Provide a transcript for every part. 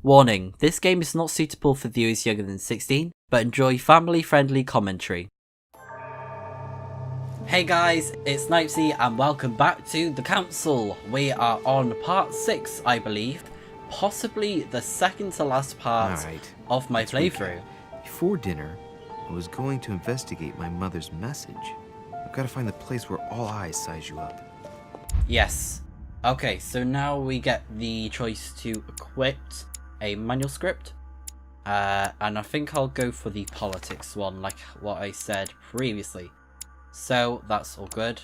Warning, this game is not suitable for viewers younger than 16, but enjoy family-friendly commentary. Hey guys, it's Snipezy and welcome back to the council. We are on part 6, I believe. Possibly the second to last part of my playthrough. Before dinner, I was going to investigate my mother's message. I've got to find the place where all eyes size you up. Yes. Okay, so now we get the choice to equip a manuscript. And I think I'll go for the politics one, like what I said previously. So that's all good.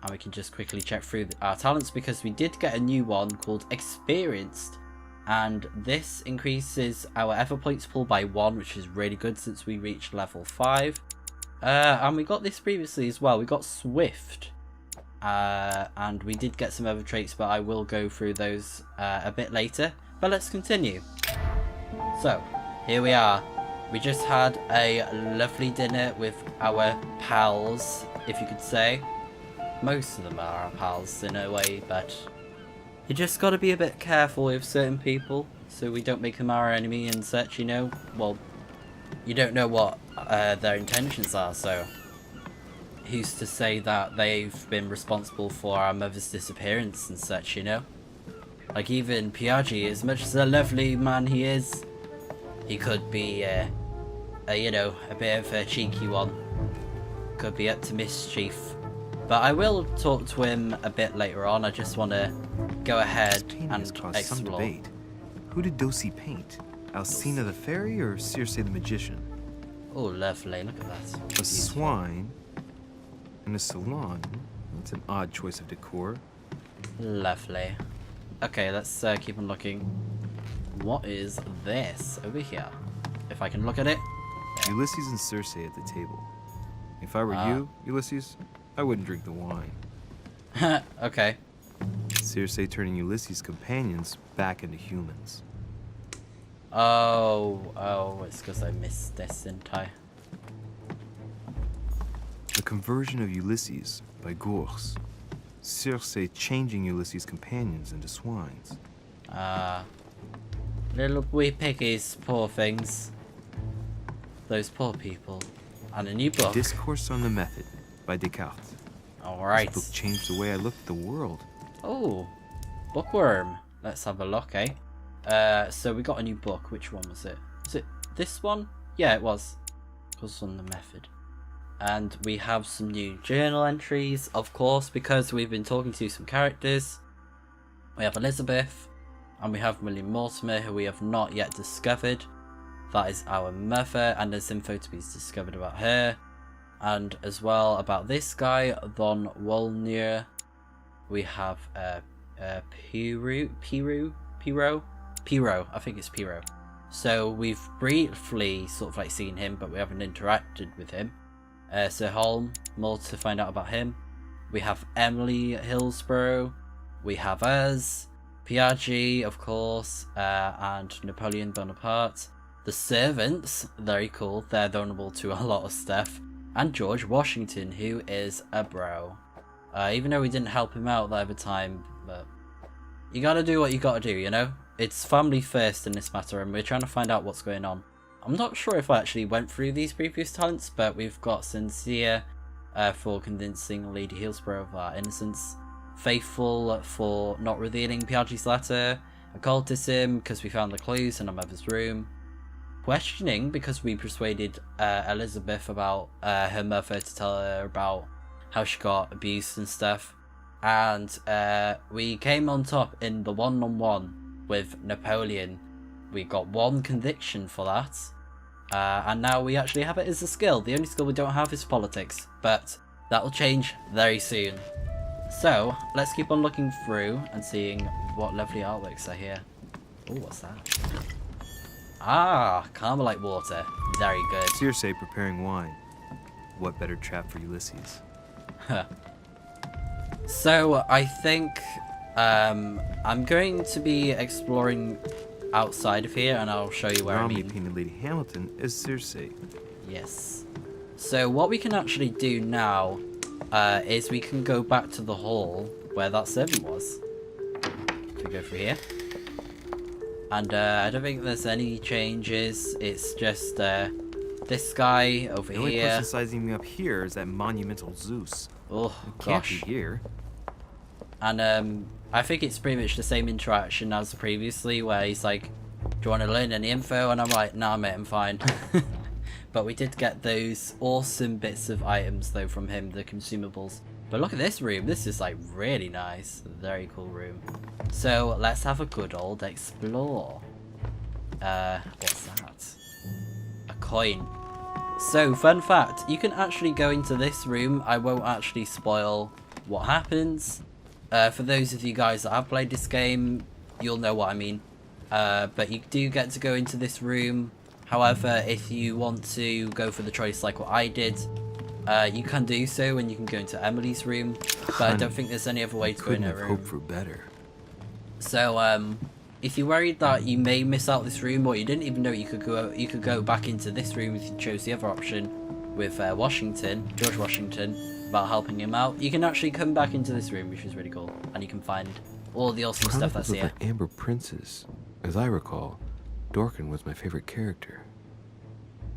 And we can just quickly check through our talents because we did get a new one called Experienced. And this increases our effort points pool by 1, which is really good since we reached level 5. And we got this previously as well. We got Swift. And we did get some other traits, but I will go through those a bit later. But let's continue. So, here we are. We just had a lovely dinner with our pals, if you could say. Most of them are our pals in a way, but you just gotta be a bit careful with certain people, so we don't make them our enemy and such, you know? Well, you don't know what their intentions are, so who's to say that they've been responsible for our mother's disappearance and such, you know? Like even Piaggi, as much as a lovely man he is, he could be, you know, a bit of a cheeky one. Could be up to mischief. But I will talk to him a bit later on. I just want to go ahead and explore. Some debate. Who did Dulce paint? Alcina the fairy or Circe the magician? Oh, lovely. Look at that. A swine and a salon. That's an odd choice of decor. Lovely. Okay, let's keep on looking. What is this over here? If I can look at it. Ulysses and Circe at the table. If I were you, Ulysses, I wouldn't drink the wine. Okay. Circe turning Ulysses' companions back into humans. Oh, it's because I missed this, didn't I? The conversion of Ulysses by Gors. Circe changing Ulysses' companions into swines. Little wee piggies, poor things. Those poor people. And a new book. Discourse on the Method by Descartes. Alright. This book changed the way I looked at the world. Oh, bookworm. Let's have a look, eh? So we got a new book. Which one was it? Was it this one? Yeah, it was. Discourse on the Method. And we have some new journal entries, of course, because we've been talking to some characters. We have Elizabeth, and we have William Mortimer, who we have not yet discovered. That is our mother, and there's info to be discovered about her. And as well about this guy, Von Wolnir. We have Piro, I think it's Piro. So we've briefly sort of like seen him, but we haven't interacted with him. Sir Holm, more to find out about him. We have Emily Hillsborough. We have us, Piaggi, of course, and Napoleon Bonaparte. The servants, very cool. They're vulnerable to a lot of stuff. And George Washington, who is a bro. Even though we didn't help him out the other time, but you gotta do what you gotta do, you know? It's family first in this matter, and we're trying to find out what's going on. I'm not sure if I actually went through these previous talents, but we've got Sincere for convincing Lady Hillsborough of our innocence. Faithful for not revealing Piaggi's letter. Occultism because we found the clues in our mother's room. Questioning because we persuaded Elizabeth about her mother to tell her about how she got abused and stuff. And we came on top in the one-on-one with Napoleon. We got 1 conviction for that. And now we actually have it as a skill. The only skill we don't have is politics. But that will change very soon. So, let's keep on looking through and seeing what lovely artworks are here. Oh, what's that? Ah, Carmelite water. Very good. Circe preparing wine. What better trap for Ulysses? So, I think I'm going to be exploring outside of here, and I'll show you where I mean. Painted Lady Hamilton as Circe. Yes. So what we can actually do now is we can go back to the hall where that servant was. If we go through here. And I don't think there's any changes. It's just this guy over The only here. person sizing me up here is that monumental Zeus. Oh, It can't gosh. be here. And I think it's pretty much the same interaction as previously, where he's like, do you want to learn any info? And I'm like, nah mate, I'm fine. But we did get those awesome bits of items though from him, the consumables. But look at this room, this is like really nice, very cool room. So let's have a good old explore. What's that? A coin. So fun fact, you can actually go into this room. I won't actually spoil what happens. For those of you guys that have played this game, you'll know what I mean. But you do get to go into this room. However, if you want to go for the choice like what I did, you can do so, and you can go into Emily's room. But I don't think there's any other way to go in her room. Hope for better. So, if you're worried that you may miss out this room, or you didn't even know you could go back into this room if you chose the other option with George Washington, about helping him out, you can actually come back into this room, which is really cool, and you can find all the awesome stuff that's here. Like Amber Princes. As I recall, Dorkin was my favorite character.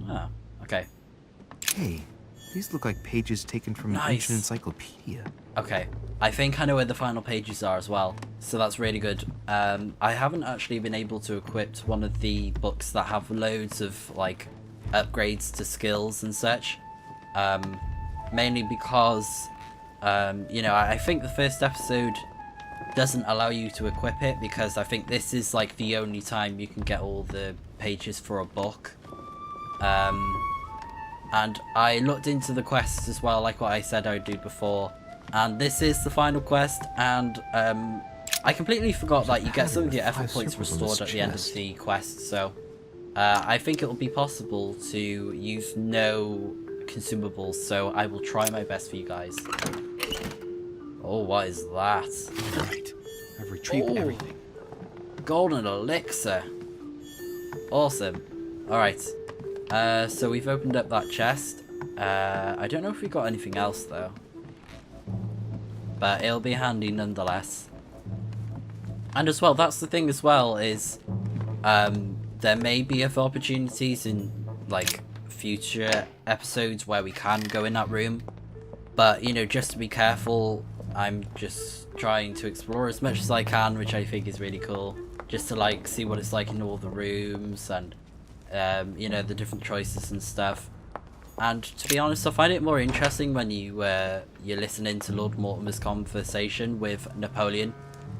Oh, okay. Hey, these look like pages taken from an ancient encyclopedia. Okay, I think I know where the final pages are as well, so that's really good. I haven't actually been able to equip one of the books that have loads of like upgrades to skills and such, mainly because you know, I think the first episode doesn't allow you to equip it, because I think this is like the only time you can get all the pages for a book. And I looked into the quests as well, like what I said I'd do before, and this is the final quest. And I completely forgot that you get some of your effort points restored at the end of the quest, so I think it will be possible to use no consumables, so I will try my best for you guys. Oh, what is that? Right. I've retrieved everything. Golden elixir. Awesome. Alright. So we've opened up that chest. I don't know if we got anything else though, but it'll be handy nonetheless. And as well, that's the thing as well, is there may be other opportunities in like future episodes where we can go in that room, but you know, just to be careful, I'm just trying to explore as much as I can, which I think is really cool, just to like see what it's like in all the rooms, and you know, the different choices and stuff. And to be honest, I find it more interesting when you're listening to Lord Mortimer's conversation with Napoleon,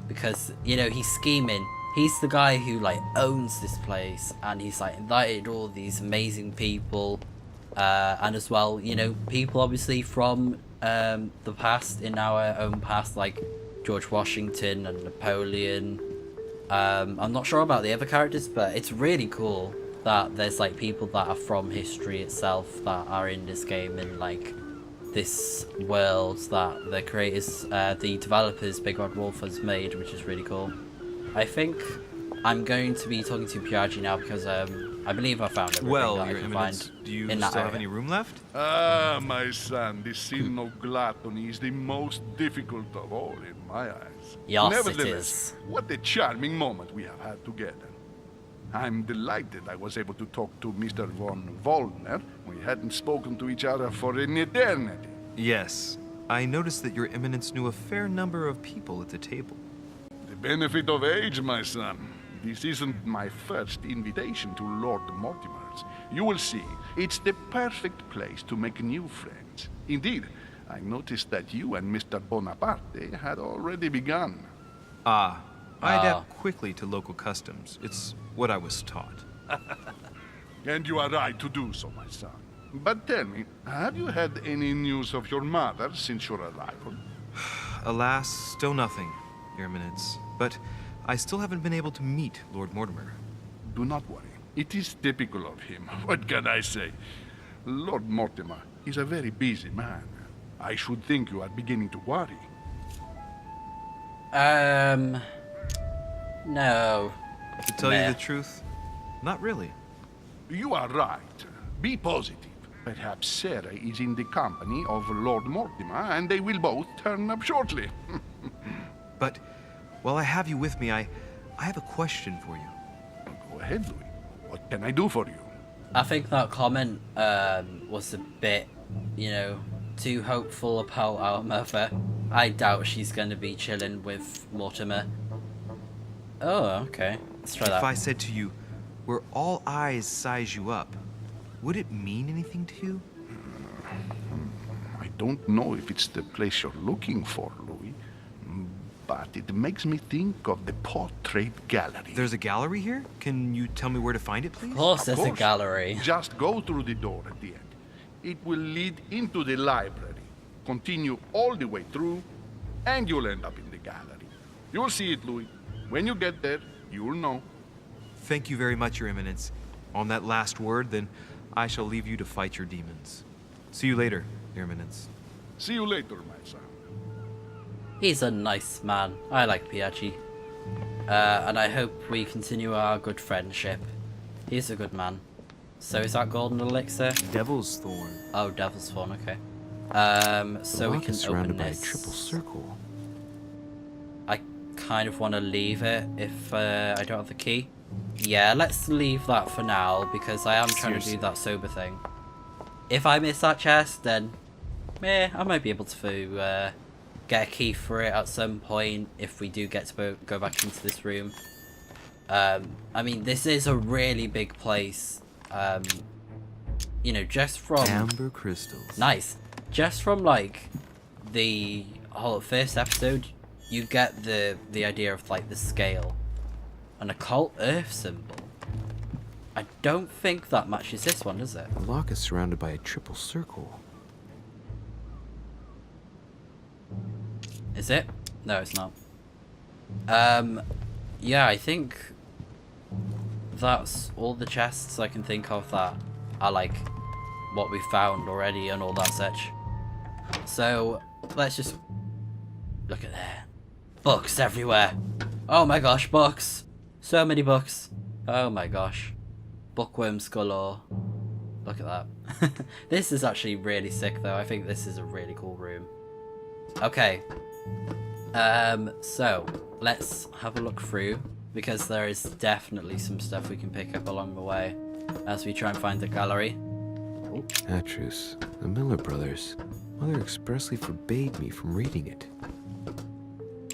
because you know, he's scheming. He's the guy who like owns this place, and he's like invited all these amazing people, and as well, you know, people obviously from the past, in our own past, like George Washington and Napoleon. I'm not sure about the other characters, but it's really cool that there's like people that are from history itself that are in this game, in like this world that the creators, the developers, Big Red Wolf, has made, which is really cool. I think I'm going to be talking to Piaggi now, because I believe I found everything that I Your can Eminence, find do you in still that have area. any room left? Ah, my son, the sin of gluttony is the most difficult of all in my eyes. Yes, Nevertheless, it is. what a charming moment we have had together. I'm delighted I was able to talk to Mr. von Wollner. We hadn't spoken to each other for an eternity. Yes. I noticed that Your Eminence knew a fair number of people at the table. The benefit of age, my son. This isn't my first invitation to Lord Mortimer's. You will see, it's the perfect place to make new friends. Indeed, I noticed that you and Mr. Bonaparte had already begun. I adapt quickly to local customs. It's what I was taught. And you are right to do so, my son. But tell me, have you had any news of your mother since your arrival? Alas, still nothing, Your Eminence. But I still haven't been able to meet Lord Mortimer. Do not worry. It is typical of him. What can I say? Lord Mortimer is a very busy man. I should think you are beginning to worry. No. To tell you the truth, not really. You are right. Be positive. Perhaps Sarah is in the company of Lord Mortimer, and they will both turn up shortly. But while I have you with me, I have a question for you. Go ahead, Louis. What can I do for you? I think that comment was a bit, you know, too hopeful about our mother. I doubt she's going to be chilling with Mortimer. Oh, okay. Let's try that. If I said to you, where all eyes size you up, would it mean anything to you? I don't know if it's the place you're looking for, Louis, but it makes me think of the portrait gallery. There's a gallery here? Can you tell me where to find it, please? Of course, Of there's a course. gallery. Just go through the door at the end. It will lead into the library. Continue all the way through, and you'll end up in the gallery. You'll see it, Louis. When you get there, you'll know. Thank you very much, Your Eminence. On that last word, then, I shall leave you to fight your demons. See you later, Your Eminence. See you later, my son. He's a nice man. I like Piaggi. And I hope we continue our good friendship. He's a good man. So is that golden elixir? Devil's Thorn. Oh, Devil's Thorn, okay. So we can surrounded open by a this. triple circle. I kind of want to leave it if I don't have the key. Yeah, let's leave that for now because I am trying to do that sober thing. If I miss that chest, then I might be able to get a key for it at some point if we do get to go back into this room. I mean, this is a really big place. You know, just from Amber crystals. nice, just from like the whole first episode, you get the idea of like the scale. An occult earth symbol. I don't think that matches this one, does it? The lock is surrounded by a triple circle. Is it? No, it's not. Yeah, I think that's all the chests I can think of that are like what we found already and all that such. So let's just look at there. Books everywhere. Oh my gosh, books. So many books. Oh my gosh. Bookworms galore. Look at that. This is actually really sick though. I think this is a really cool room. Okay. So let's have a look through because there is definitely some stuff we can pick up along the way as we try and find the gallery. Oh. Atrus, the Miller brothers. Mother expressly forbade me from reading it.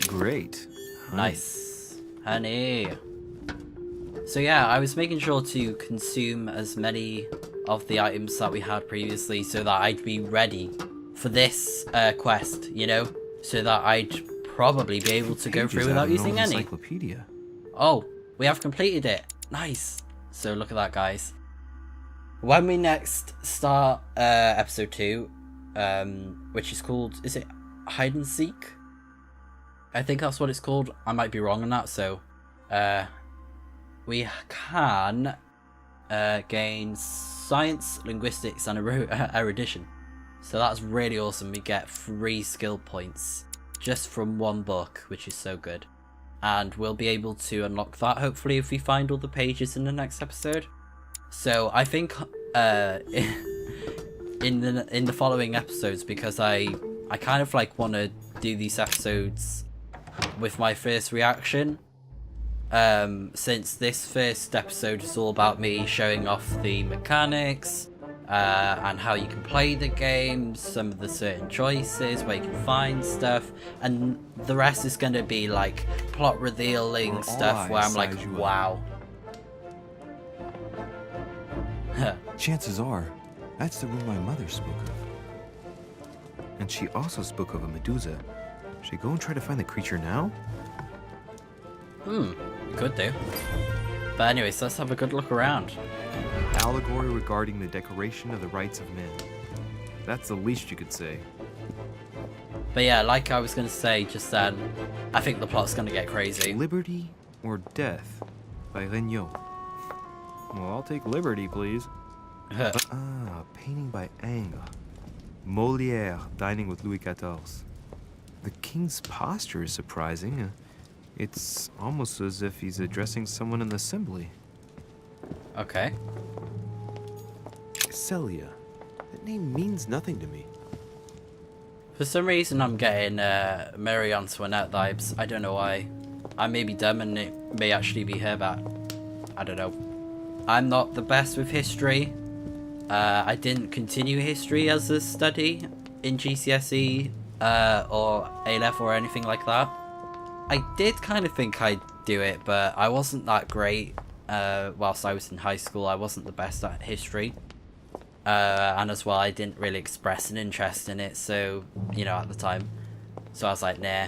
Great. Nice. Honey. So yeah, I was making sure to consume as many of the items that we had previously so that I'd be ready for this quest, you know? So that I'd probably be able to go through without using any. Encyclopedia. Oh, we have completed it. Nice. So look at that, guys. When we next start episode 2, which is called, is it Hide and Seek? I think that's what it's called. I might be wrong on that, so we can gain science, linguistics, and erudition. So that's really awesome. We get 3 skill points just from one book, which is so good. And we'll be able to unlock that hopefully if we find all the pages in the next episode. So I think in the following episodes, because I kind of like want to do these episodes with my first reaction. Since this first episode is all about me showing off the mechanics and how you can play the game, some of the certain choices, where you can find stuff, and the rest is going to be like plot revealing stuff where I'm like, wow. Chances are, that's the room my mother spoke of. And she also spoke of a Medusa. Should I go and try to find the creature now? Could do. But anyways, let's have a good look around. Allegory regarding the decoration of the rights of men. That's the least you could say. But yeah, like I was going to say just then, I think the plot's going to get crazy. Liberty or Death by Regnault. Well, I'll take liberty, please. A painting by Ingres. Molière dining with Louis XIV. The king's posture is surprising. It's almost as if he's addressing someone in the assembly. Okay. Celia. That name means nothing to me. For some reason, I'm getting Marie Antoinette vibes. I don't know why. I may be dumb and it may actually be her, but I don't know. I'm not the best with history. I didn't continue history as a study in GCSE or A-level or anything like that. I did kind of think I'd do it, but I wasn't that great whilst I was in high school. I wasn't the best at history. And as well, I didn't really express an interest in it, so, you know, at the time. So I was like, nah.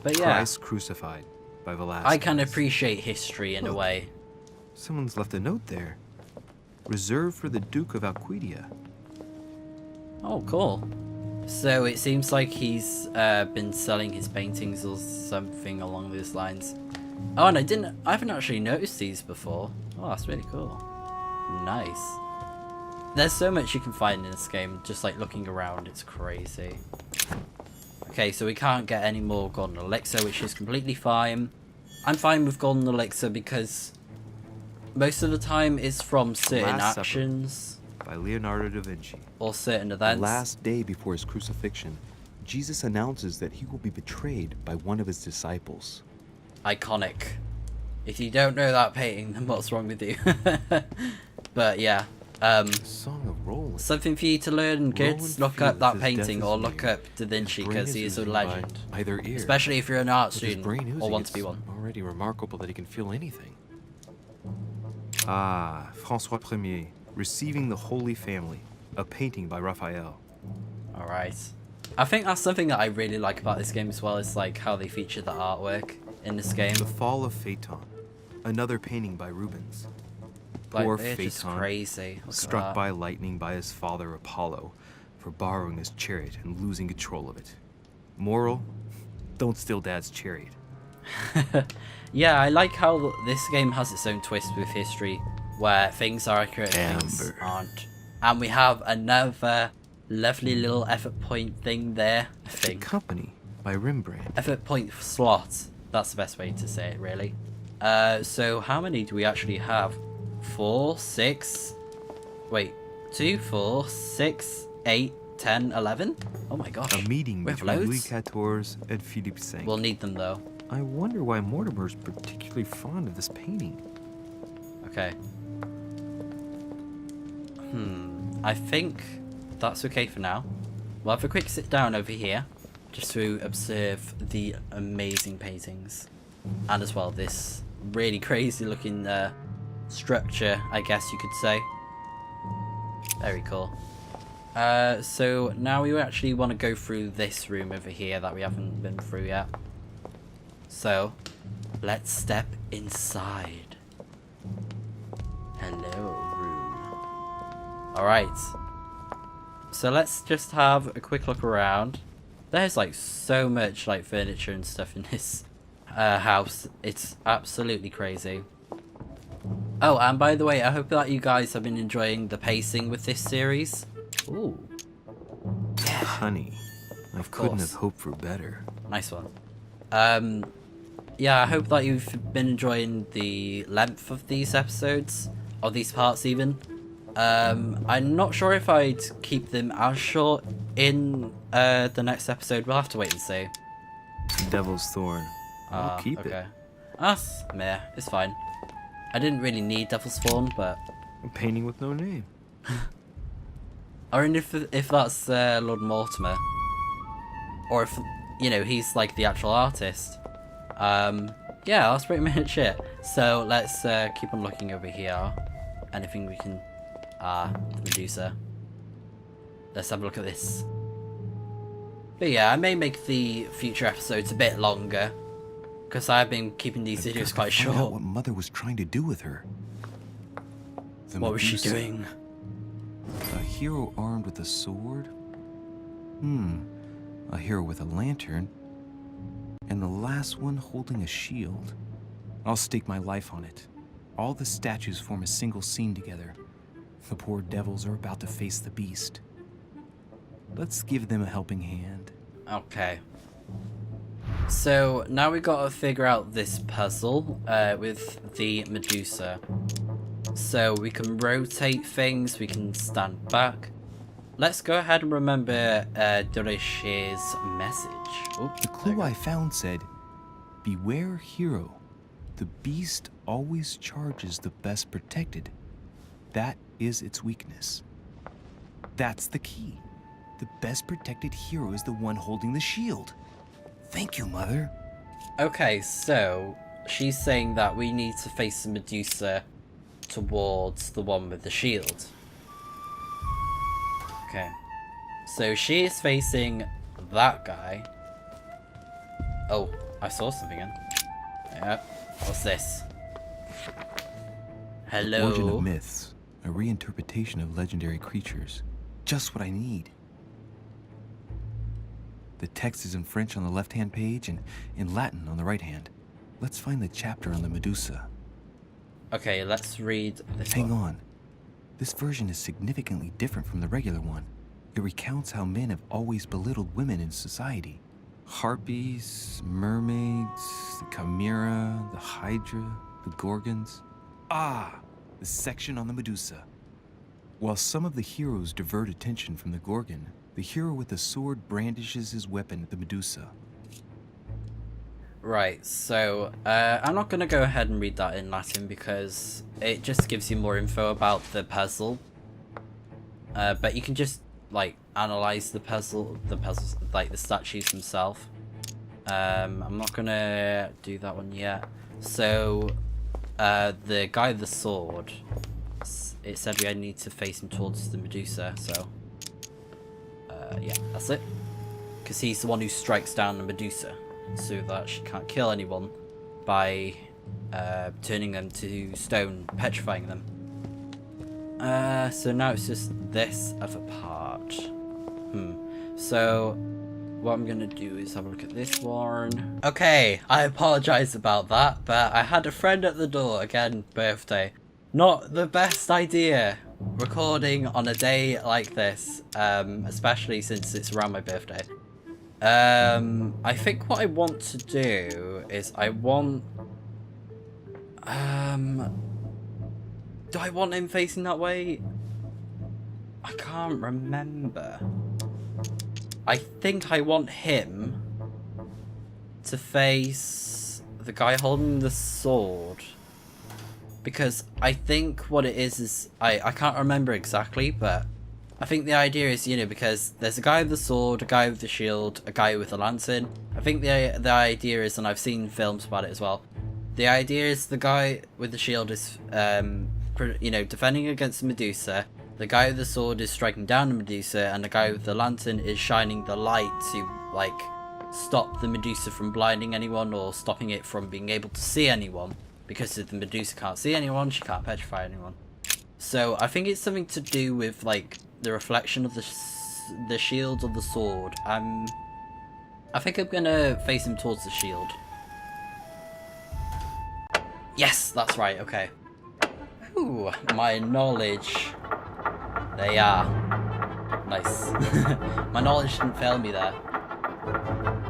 But yeah. Christ crucified by Velasquez. I can appreciate history in a way. Someone's left a note there. Reserved for the Duke of Alquidia. Oh, cool. So it seems like he's been selling his paintings or something along those lines. Oh, and I haven't actually noticed these before. Oh, that's really cool. Nice. There's so much you can find in this game, just like looking around, it's crazy. Okay, so we can't get any more golden elixir, which is completely fine. I'm fine with golden elixir because most of the time it's from certain actions. By Leonardo da Vinci. Or certain events. The last day before his crucifixion, Jesus announces that he will be betrayed by one of his disciples. Iconic. If you don't know that painting, then what's wrong with you? But yeah. Song of Roland. Something for you to learn, kids. Roland Look up feels that his painting death or is look near. up Da Vinci His brain because he is a oozing by legend. either ear. Especially if you're an art With his student brain or oozing, want to be it's one. already remarkable that he can feel anything. Ah, François Ier, Receiving the Holy Family, a painting by Raphael. Alright. I think that's something that I really like about this game as well, is like how they feature the artwork in this game. The Fall of Phaeton, another painting by Rubens. Like, Poor they're just Phaeton, crazy. Look at struck that. by lightning by his father Apollo for borrowing his chariot and losing control of it. Moral, don't steal dad's chariot. Yeah, I like how this game has its own twist with history, where things are accurate and things Amber. aren't. And we have another lovely little effort point thing there. The Company by Rembrandt. Effort point slot. That's the best way to say it, really. So how many do we actually have? 4, 6... Wait. 2, 4, 6, 8, 10, 11? Oh my gosh. A meeting We have between Louis loads. XIV and Philippe V. We'll need them though. I wonder why Mortimer's particularly fond of this painting. Okay. I think that's okay for now. We'll have a quick sit down over here just to observe the amazing paintings. And as well this really crazy looking structure, I guess you could say. Very cool. So now we actually want to go through this room over here that we haven't been through yet. So let's step inside. Hello, room. Alright. So let's just have a quick look around. There's like so much like furniture and stuff in this house. It's absolutely crazy. Oh, and by the way, I hope that you guys have been enjoying the pacing with this series. Ooh. Honey, I couldn't course. have hoped for better. Nice one. Yeah, I hope that you've been enjoying the length of these episodes, or these parts even. I'm not sure if I'd keep them as short in the next episode. We'll have to wait and see. Devil's Thorn. I'll keep okay. it. That's meh, it's fine. I didn't really need Devil's Spawn, but... A painting with no name. Or if that's Lord Mortimer. Or if, you know, he's like the actual artist. Yeah, that's pretty much it. So let's keep on looking over here. Anything we can... Medusa. Let's have a look at this. But yeah, I may make the future episodes a bit longer. Because I've been keeping these videos quite Find out short. what Mother was trying to do with her. The What was she Medusa. doing? A hero armed with a sword? A hero with a lantern? And the last one holding a shield. I'll stake my life on it. All the statues form a single scene together. The poor devils are about to face the beast. Let's give them a helping hand. Okay. So now we've got to figure out this puzzle with the Medusa. So we can rotate things, we can stand back. Let's go ahead and remember Dorish's message. Oops, The clue I found said, "Beware hero. The beast always charges the best protected. That is its weakness. That's the key. The best protected hero is the one holding the shield. Thank you, Mother. Okay, so she's saying that we need to face the Medusa towards the one with the shield. Okay. So she is facing that guy. Oh, I saw something in. Yeah. What's this? Hello. Origin of myths. A reinterpretation of legendary creatures. Just what I need. The text is in French on the left-hand page and in Latin on the right-hand. Let's find the chapter on the Medusa. Okay, let's read this Hang one. on. This version is significantly different from the regular one. It recounts how men have always belittled women in society. Harpies, mermaids, the chimera, the hydra, the gorgons. Ah, the section on the Medusa. While some of the heroes divert attention from the gorgon, the hero with the sword brandishes his weapon at the Medusa. Right, so I'm not going to go ahead and read that in Latin because it just gives you more info about the puzzle. But you can just, like, analyze the puzzles, like the statues themselves. I'm not going to do that one yet. So, the guy with the sword, it said we need to face him towards the Medusa, so... yeah, that's it. Because he's the one who strikes down the Medusa, so that she can't kill anyone by turning them to stone, petrifying them. So now it's just this other part. So what I'm gonna do is have a look at this one. Okay, I apologize about that, but I had a friend at the door, again, birthday. Not the best idea recording on a day like this, especially since it's around my birthday. I think what I want to do is I want... do I want him facing that way? I can't remember. I think I want him to face the guy holding the sword. Because I think what it is I can't remember exactly, but I think the idea is, you know, because there's a guy with the sword, a guy with the shield, a guy with a lantern. I think the idea is, and I've seen films about it as well, the idea is the guy with the shield is, you know, defending against the Medusa, the guy with the sword is striking down the Medusa, and the guy with the lantern is shining the light to, like, stop the Medusa from blinding anyone or stopping it from being able to see anyone. Because if the Medusa can't see anyone, she can't petrify anyone. So I think it's something to do with, like, the reflection of the shield or the sword. I think I'm gonna face him towards the shield. Yes, that's right, okay. Ooh, my knowledge. There you are. Nice. My knowledge didn't fail me there.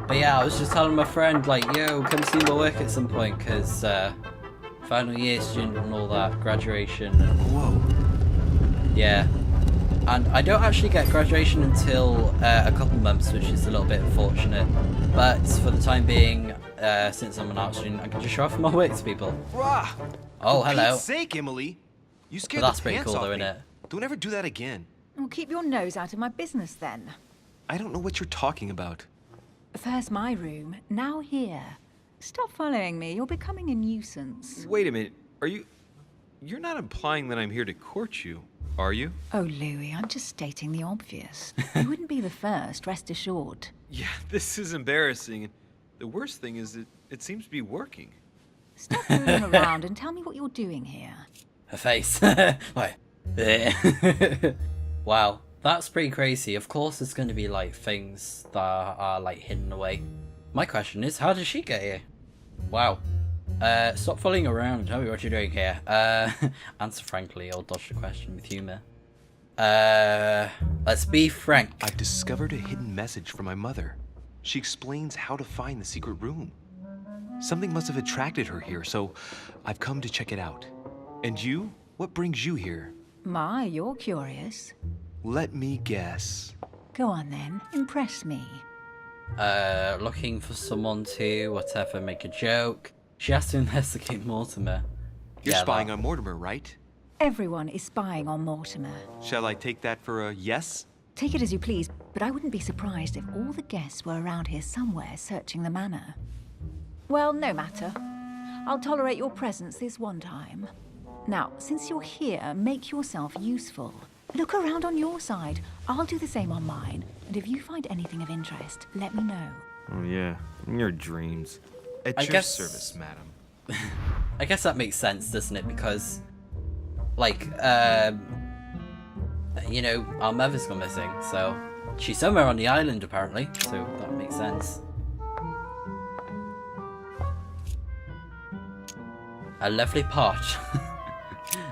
But yeah, I was just telling my friend, like, yo, come see my work at some point, because, final year student and all that, graduation. Whoa. Yeah. And I don't actually get graduation until a couple months, which is a little bit unfortunate. But for the time being, since I'm an art student, I can just show off my work to people. Rah! Oh, For hello. Pete's sake, Emily. You But scared that's the pretty pants cool off though, me. innit? Don't ever do that again. Well, keep your nose out of my business then. I don't know what you're talking about. First my room, now here. Stop following me, you're becoming a nuisance. Wait a minute. You're not implying that I'm here to court you, are you? Oh, Louis, I'm just stating the obvious. You wouldn't be the first, rest assured. Yeah, this is embarrassing. The worst thing is that it seems to be working. Stop fooling around and tell me what you're doing here. Her face. Right. Wow, that's pretty crazy. Of course there's going to be, like, things that are, like, hidden away. My question is, how did she get here? Wow. Stop fooling around and tell me what you're doing here. Answer frankly or dodge the question with humor. Let's be frank. I've discovered a hidden message from my mother. She explains how to find the secret room. Something must have attracted her here, so I've come to check it out. And you? What brings you here? My, you're curious. Let me guess. Go on then, impress me. Looking for someone to, whatever, make a joke. She has to investigate Mortimer. You're Yeah, spying that- on Mortimer, right? Everyone is spying on Mortimer. Shall I take that for a yes? Take it as you please, but I wouldn't be surprised if all the guests were around here somewhere searching the manor. Well, no matter. I'll tolerate your presence this one time. Now, since you're here, make yourself useful. Look around on your side. I'll do the same on mine. And if you find anything of interest, let me know. Oh yeah, in your dreams. At I your guess- service, madam. I guess that makes sense, doesn't it? Because, like, you know, our mother's gone missing, so she's somewhere on the island apparently, so that makes sense. A lovely pot.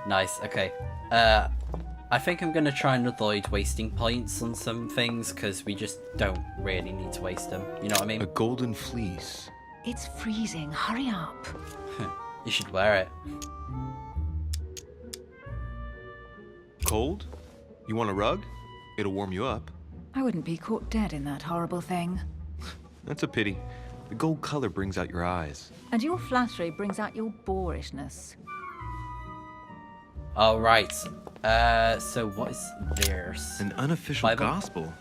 Nice, okay. I think I'm gonna try and avoid wasting points on some things, because we just don't really need to waste them, you know what I A mean? golden fleece. It's freezing. Hurry up. You should wear it. Cold? You want a rug? It'll warm you up. I wouldn't be caught dead in that horrible thing. That's a pity. The gold color brings out your eyes. And your flattery brings out your boorishness. Alright, so what is this? An unofficial Bible? gospel.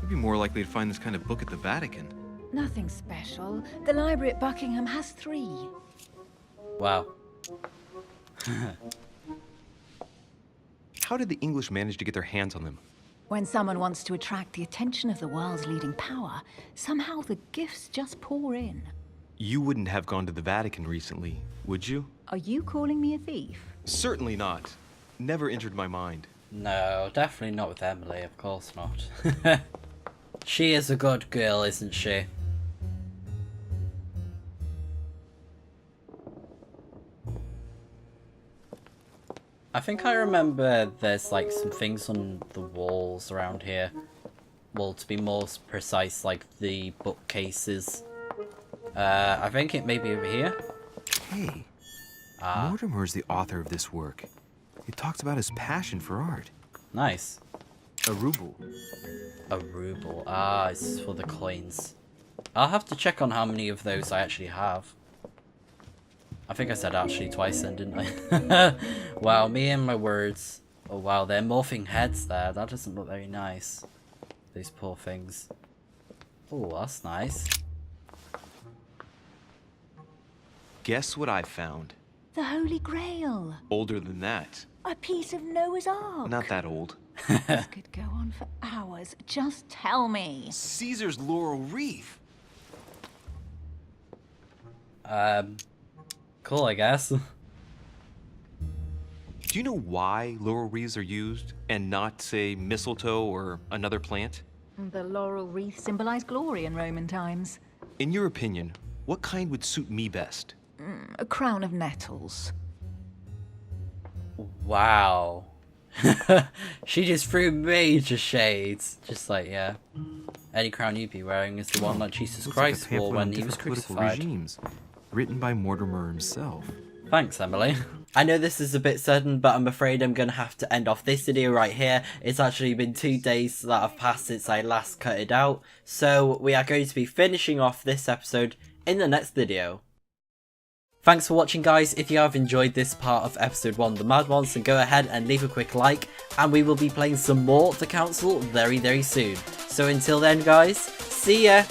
You'd be more likely to find this kind of book at the Vatican. Nothing special. The library at Buckingham has 3. Wow. How did the English manage to get their hands on them? When someone wants to attract the attention of the world's leading power, somehow the gifts just pour in. You wouldn't have gone to the Vatican recently, would you? Are you calling me a thief? Certainly not. Never entered my mind. No, definitely not with Emily, of course not. She is a good girl, isn't she? I think I remember there's like some things on the walls around here. Well, to be more precise, like the bookcases. I think it may be over here. Hey, Mortimer is the author of this work. He talks about his passion for art. Nice. A ruble. A ruble. Ah, it's for the coins. I'll have to check on how many of those I actually have. I think I said actually twice then, didn't I? Wow, me and my words. Oh wow, they're morphing heads there. That doesn't look very nice. These poor things. Oh, that's nice. Guess what I found? The Holy Grail. Older than that. A piece of Noah's Ark. Not that old. This could go on for hours. Just tell me. Caesar's laurel wreath. Cool, I guess. Do you know why laurel wreaths are used and not, say, mistletoe or another plant? The laurel wreath symbolized glory in Roman times. In your opinion, what kind would suit me best? A crown of nettles. Wow. She just threw major shades. Just like, yeah. Any crown you'd be wearing is the one that Jesus Looks Christ like a wore pamphlet on when he was different political crucified. regimes, written by Mortimer himself. Thanks, Emily. I know this is a bit sudden, but I'm afraid I'm going to have to end off this video right here. It's actually been 2 days that have passed since I last cut it out. So we are going to be finishing off this episode in the next video. Thanks for watching, guys. If you have enjoyed this part of episode 1 of the Mad Ones, then go ahead and leave a quick like, and we will be playing some more The Council very, very soon. So until then, guys, see ya!